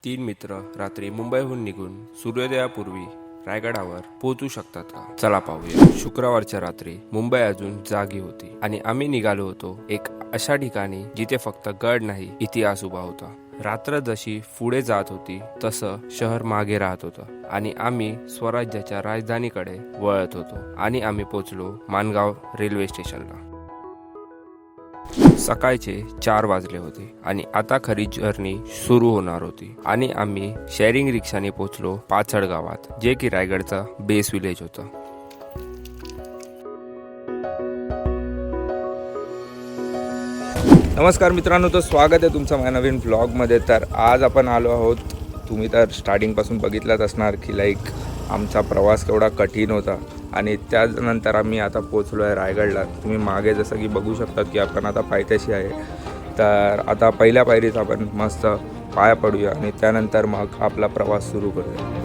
तीन मित्र रात्री मुंबईहून निघून सूर्योदयापूर्वी रायगडावर पोहोचू शकतात का? चला पाहूया. शुक्रवारच्या रात्री मुंबई अजून जागी होती आणि आम्ही निघालो होतो एक अशा ठिकाणी जिथे फक्त गड नाही, इतिहास उभा होता. रात्र जशी पुढे जात होती तसं शहर मागे राहत होतं आणि आम्ही स्वराज्याच्या राजधानीकडे वळत होतो. आणि आम्ही पोचलो माणगाव रेल्वे स्टेशनला. सकाळचे 4 वाजले होते आणि आता खरी जर्नी सुरू होणार होती. आणि आम्ही शेअरिंग रिक्षाने पोचलो पाचड गावात, जे की रायगडचा बेस विलेज होतं. नमस्कार मित्रांनो, तर स्वागत आहे तुमचं माझ्या नवीन व्लॉगमध्ये. तर आज आपण आलो आहोत, तुम्ही तर स्टार्टिंगपासून बघितलंच असणार की आमचा प्रवास केवढा कठीण होता. आणि त्यानंतर आम्ही आता पोचलो आहे रायगडला. तुम्ही मागे जसं की बघू शकतात की आपण आता पायथ्याशी आहे. तर आता पहिल्या पायरीत आपण मस्त पाया पडूया आणि त्यानंतर मग आपला प्रवास सुरू करूया.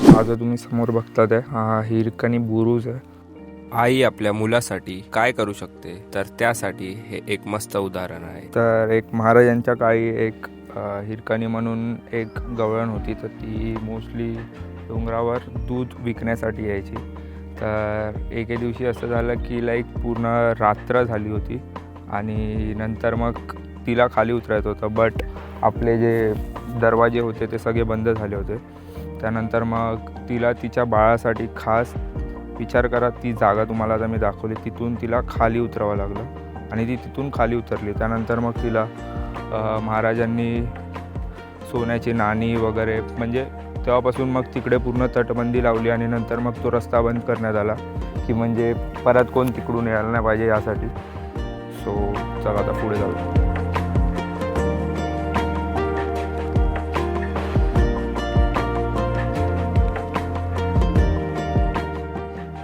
हा जो तुम्ही समोर बघतात आहे, हा हिरकणी बुरुज आहे. आई आपल्या मुलासाठी काय करू शकते, तर त्यासाठी हे एक मस्त उदाहरण आहे. तर एक महाराजांच्या काळी एक हिरकणी म्हणून एक गवळण होती. तर ती मोस्टली डोंगरावर दूध विकण्यासाठी यायची. तर एके दिवशी असं झालं की पूर्ण रात्र झाली होती आणि नंतर मग तिला खाली उतरायचं होतं. बट आपले जे दरवाजे होते ते सगळे बंद झाले होते. त्यानंतर मग तिला तिच्या बाळासाठी खास विचार करा, ती जागा तुम्हाला आता मी दाखवली, तिथून तिला खाली उतरावं लागलं आणि ती तिथून खाली उतरली. त्यानंतर मग तिला महाराजांनी सोन्याची नाणी वगैरे, म्हणजे तेव्हापासून मग तिकडे पूर्ण तटबंदी लावली आणि नंतर मग तो रस्ता बंद करण्यात आला की म्हणजे परत कोण तिकडून यायला नाही पाहिजे यासाठी. सो चला आता पुढे जाऊ.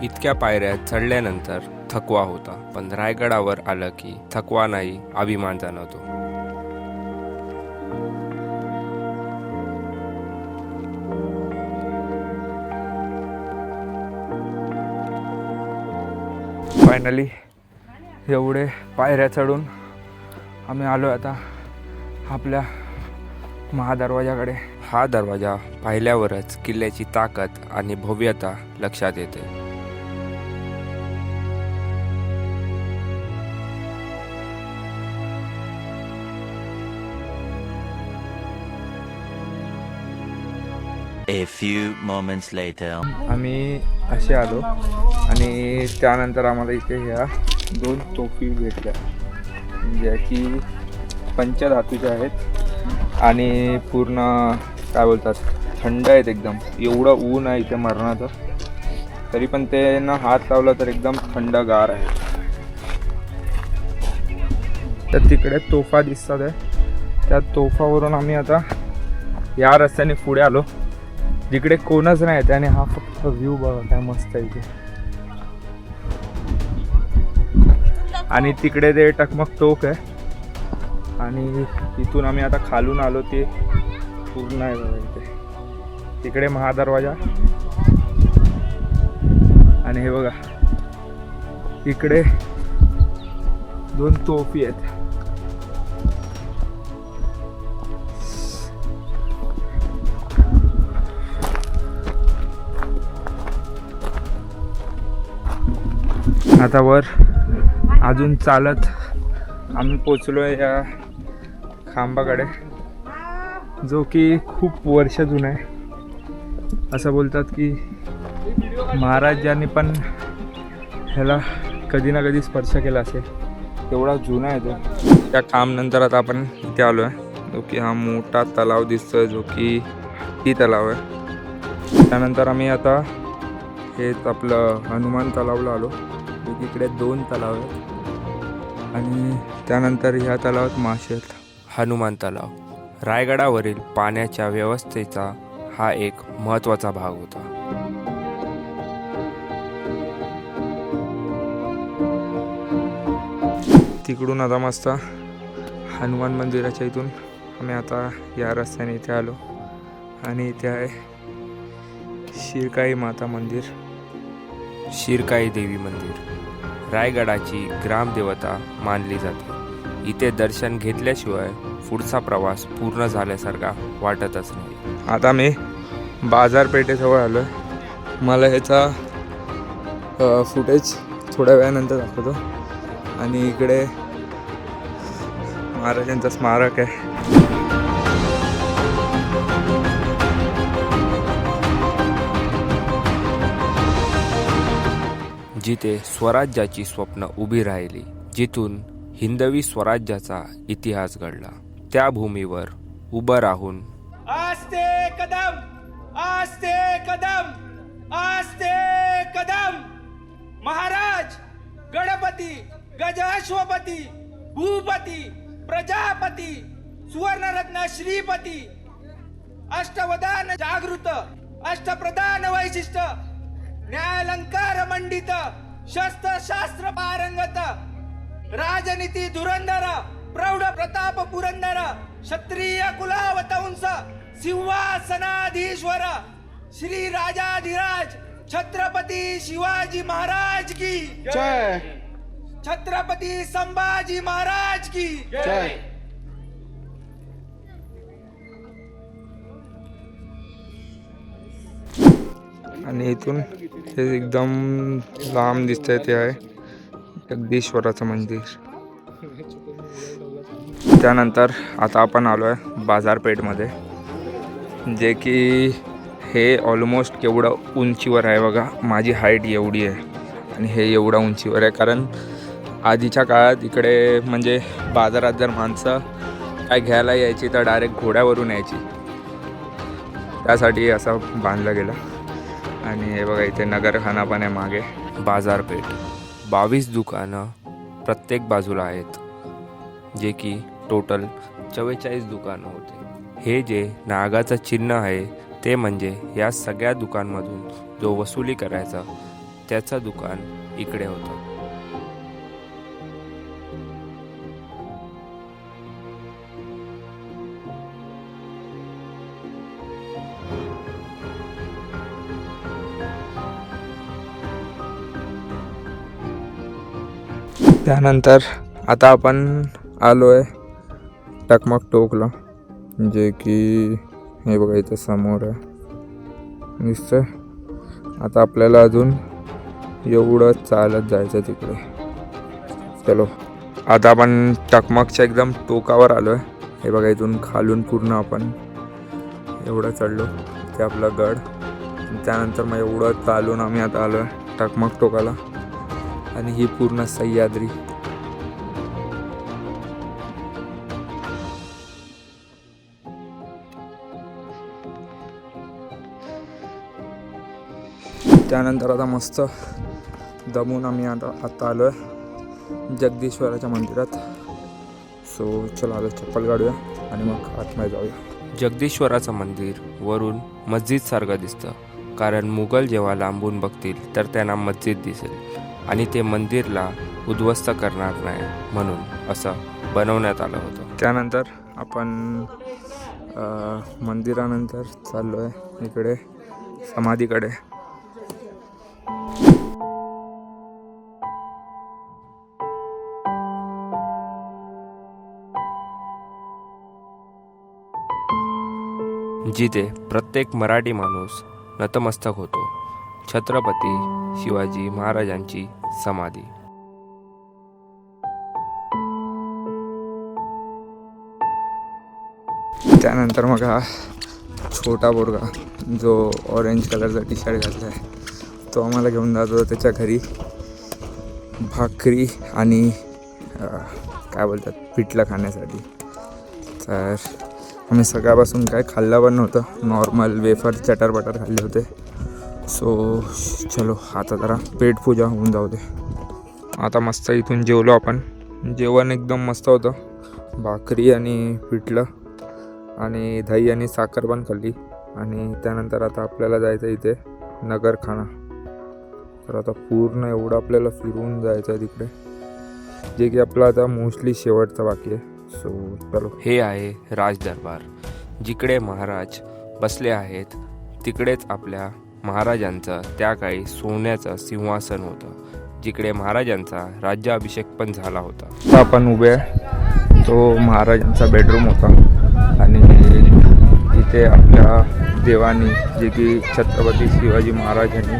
इतक्या पायऱ्या चढल्यानंतर थकवा होता, पण रायगडावर आलं की थकवा नाही, अभिमान जाणवतो. फायनली एवढे पायऱ्या चढून आम्ही आलो आता आपल्या महादरवाजाकडे. हा दरवाजा पाहिल्यावरच किल्ल्याची ताकद आणि भव्यता लक्षात येते. A few moments later. आम्ही असे आलो आणि त्यानंतर आम्हाला इथे ह्या 2 तोफी भेटल्या, ज्या की पंचधातूच्या आहेत आणि पूर्ण काय बोलतात थंड आहेत एकदम. एवढं ऊन आहे इथे मरणाचं, तरी पण ते ना हात लावला तर एकदम थंडगार आहे. तर तिकडे तोफा दिसतात आहे, त्या तोफावरून आम्ही आता या रस्त्याने पुढे आलो जिकडे कोणच नाही आहे. आणि हा फक्त व्ह्यू बघा काय मस्त आहे इथे. आणि तिकडे ते टकमक टोक आहे आणि तिथून आम्ही आता खालून आलो ते पूर्ण आहे बघा इथे. तिकडे महादरवाजा आणि हे बघा इकडे 2 तोफी आहेत. आता वर अजून चालत आम्ही पोचलो आहे या खांबाकडे, जो की खूप वर्ष जुना आहे. असं बोलतात की महाराजांनी पण ह्याला कधी ना कधी स्पर्श केला असेल, एवढा जुना आहे तो. त्या खांबनंतर आता आपण इथे आलो आहे, जो की हा मोठा तलाव दिसतोय, जो की ती तलाव आहे. त्यानंतर आम्ही आता हेच आपलं हनुमान तलावला आलो. इकडे 2 तलाव आहेत. आणि त्यानंतर ह्या तलावात मासे आहेत. हनुमान तलाव रायगडावरील पाण्याच्या व्यवस्थेचा हा एक महत्त्वाचा भाग होता. तिकडून आता मस्त हनुमान मंदिराच्या इथून आम्ही आता या रस्त्याने इथे आलो आणि इथे आहे शिरकाई माता मंदिर. शिरकाई देवी मंदिर रायगडाची ग्रामदेवता मानली जाते. इथे दर्शन घेतल्याशिवाय पुढचा प्रवास पूर्ण झाल्यासारखा वाटतच नाही. आता मी बाजारपेठेजवळ आलो आहे. मला ह्याचा फुटेज थोड्या वेळानंतर दाखवतो. आणि इकडे महाराजांचं स्मारक आहे. जिथे स्वराज्याची स्वप्न उभी राहिली, जिथून हिंदवी स्वराज्याचा इतिहास घडला, त्या भूमीवर उभं राहून आस्ते कदम, आस्ते कदम, आस्ते कदम. महाराज गणपती, गजाश्वपती, भूपती, प्रजापती, सुवर्णरत्न श्रीपती, अष्टवदान जागृत, अष्टप्रधान वैशिष्ट्य, न्यायालंकार मंडित, शस्त्र शास्त्र पारंगत, राजनीती धुरंधर, प्रौढ प्रताप पुरंदर, क्षत्रिय कुलावतंस, सिंहासनाधीश्वर, श्री राजाधिराज छत्रपती शिवाजी महाराज की जय. छत्रपती संभाजी महाराज की जय. आणि इथून हे एकदम लांब दिसतंय ते आहे जगदीश्वराचं मंदिर. त्यानंतर आता आपण आलो आहे बाजारपेठमध्ये, जे की हे ऑलमोस्ट केवढं उंचीवर आहे बघा. माझी हाईट एवढी आहे आणि हे एवढं उंचीवर आहे, कारण आधीच्या काळात इकडे म्हणजे बाजारात जर माणसं काय घ्यायला यायची तर डायरेक्ट घोड्यावरून यायची. त्यासाठी असं बांधलं गेलं. आणि हे बघा इथे नगरखाना पण आहे मागे. बाजारपेठ 22 दुकानं प्रत्येक बाजूला आहेत, जे की टोटल 44 दुकानं होते. हे जे नागाचं चिन्ह आहे ते म्हणजे या सगळ्या दुकानमधून जो वसुली करायचा त्याचं दुकान इकडे होतं. त्यानंतर आता आपण आलो आहे टकमक टोकला, जे की हे बघा इथं समोर आहे दिसतंय. आता आपल्याला अजून एवढं चालत जायचं तिकडे. चलो आता आपण टकमकच्या एकदम टोकावर आलो आहे. हे बघा इथून खालून पूर्ण आपण एवढं चढलो ते आपलं गड. त्यानंतर मग एवढं चालून आम्ही आता आलो आहे टकमक टोकाला. आणि ही पूर्ण सह्याद्री. त्यानंतर आता मस्त दमून आम्ही आता आलो आहे जगदीश्वराच्या मंदिरात. सो चला आता चप्पल काढूया आणि मग आतमध्ये जाऊया. जगदीश्वराचं मंदिर वरून मस्जिद सारखं दिसतं, कारण मुघल जेव्हा लांबून बघतील तर त्यांना मस्जिद दिसेल आणि ते मंदिरला उद्ध्वस्त करणार नाही म्हणून असं बनवण्यात आलं होतं. त्यानंतर आपण मंदिरानंतर चाललो आहे इकडे समाधीकडे. जिथे प्रत्येक मराठी माणूस नतमस्तक होतो, छत्रपती शिवाजी महाराजांची समाधी. त्यानंतर मग हा छोटा पोरगा जो ऑरेंज कलरचा टी शर्ट घातला आहे तो आम्हाला घेऊन जात होता त्याच्या घरी भाकरी आणि काय बोलतात पिठलं खाण्यासाठी. तर आम्ही सकाळपासून काय खाल्लं पण नव्हतं, नॉर्मल वेफर चटर बटर खाल्ले होते. सो चलो आता जरा पेट पूजा होऊन जाऊ दे. आता मस्त इथून जेवलो आपण जेवण एकदम मस्त होतं. भाकरी आणि पिठलं आणि दही आणि साखर पण खाल्ली. आणि त्यानंतर आता आपल्याला जायचं इथे नगरखाना. तर आता पूर्ण एवढं आपल्याला फिरून जायचं आहे तिकडे, जे की आपलं आता मोस्टली शेवटचा बाकी आहे. सो चलो. हे आहे राजदरबार, जिकडे महाराज बसले आहेत तिकडेच आपल्या महाराजांचं त्या काळी सोन्याचं सिंहासन होतं, जिकडे महाराजांचा राज्याभिषेक पण झाला होता. आता आपण उभे आहे, तो महाराजांचा बेडरूम होता. आणि इथे आपल्या देवानी, जे की छत्रपती शिवाजी महाराजांनी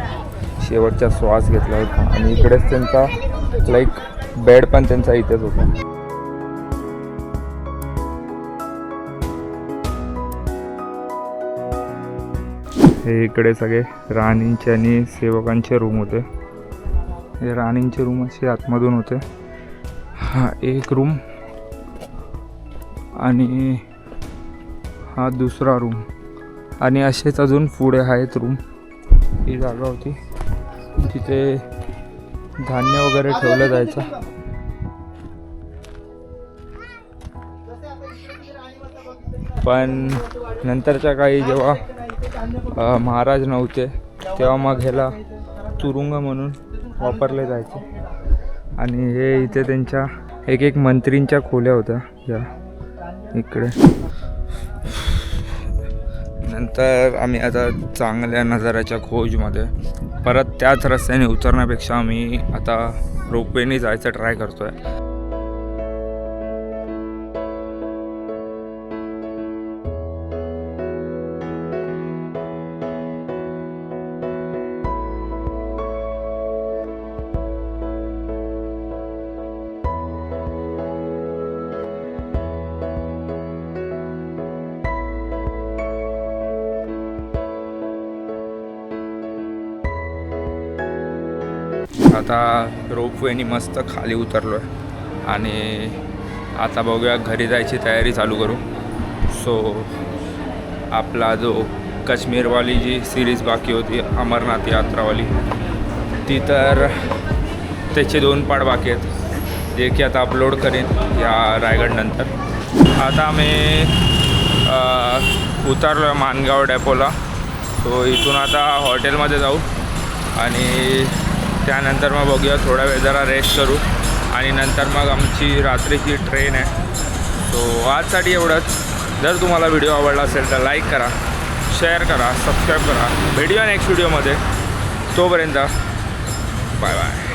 शेवटचा श्वास घेतला होता. आणि इकडेच त्यांचा लाईक बेड पण त्यांचा इथेच होता. हे इकडे सगळे राणींचे आणि सेवकांचे रूम होते. हे राणींचे रूम असे आतमधून होते. हा एक रूम आणि हा दुसरा रूम, आणि असेच अजून पुढे आहेत रूम. ही जागा होती तिथे धान्य वगैरे ठेवलं जायचं. पण नंतरच्या काळी जेव्हा महाराज नव्हते तेव्हा मग ह्याला तुरुंग म्हणून वापरले जायचे. आणि हे इथे त्यांच्या एक मंत्रींच्या खोल्या होत्या या इकडे. नंतर आम्ही आता चांगल्या नजाऱ्याच्या खोजमध्ये परत त्याच रस्त्याने उतरण्यापेक्षा आम्ही आता रोपवेने जायचं ट्राय करतो आहे. आता रोपवेनी मस्त खाली उतरलो आहे आणि आता बघूया घरी जायची तयारी चालू करू. सो आपला जो काश्मीरवाली जी सिरीज बाकी होती अमरनाथ यात्रावाली, ती तर त्याचे 2 पार्ट बाकी आहेत, जे की आता अपलोड करेन या रायगडनंतर. आता आम्ही उतरलो आहे माणगाव डेपोला. सो इथून आता हॉटेलमध्ये जाऊ आणि त्यानंतर मग बघूया, थोडा वेळ जरा रेस्ट करू आणि नंतर मग आमची रात्रीची ट्रेन आहे. सो आजसाठी एवढंच. जर तुम्हाला व्हिडिओ आवडला असेल तर लाईक करा, शेअर करा, सबस्क्राईब करा. भेटूया नेक्स्ट व्हिडिओमध्ये. तोपर्यंत बाय बाय.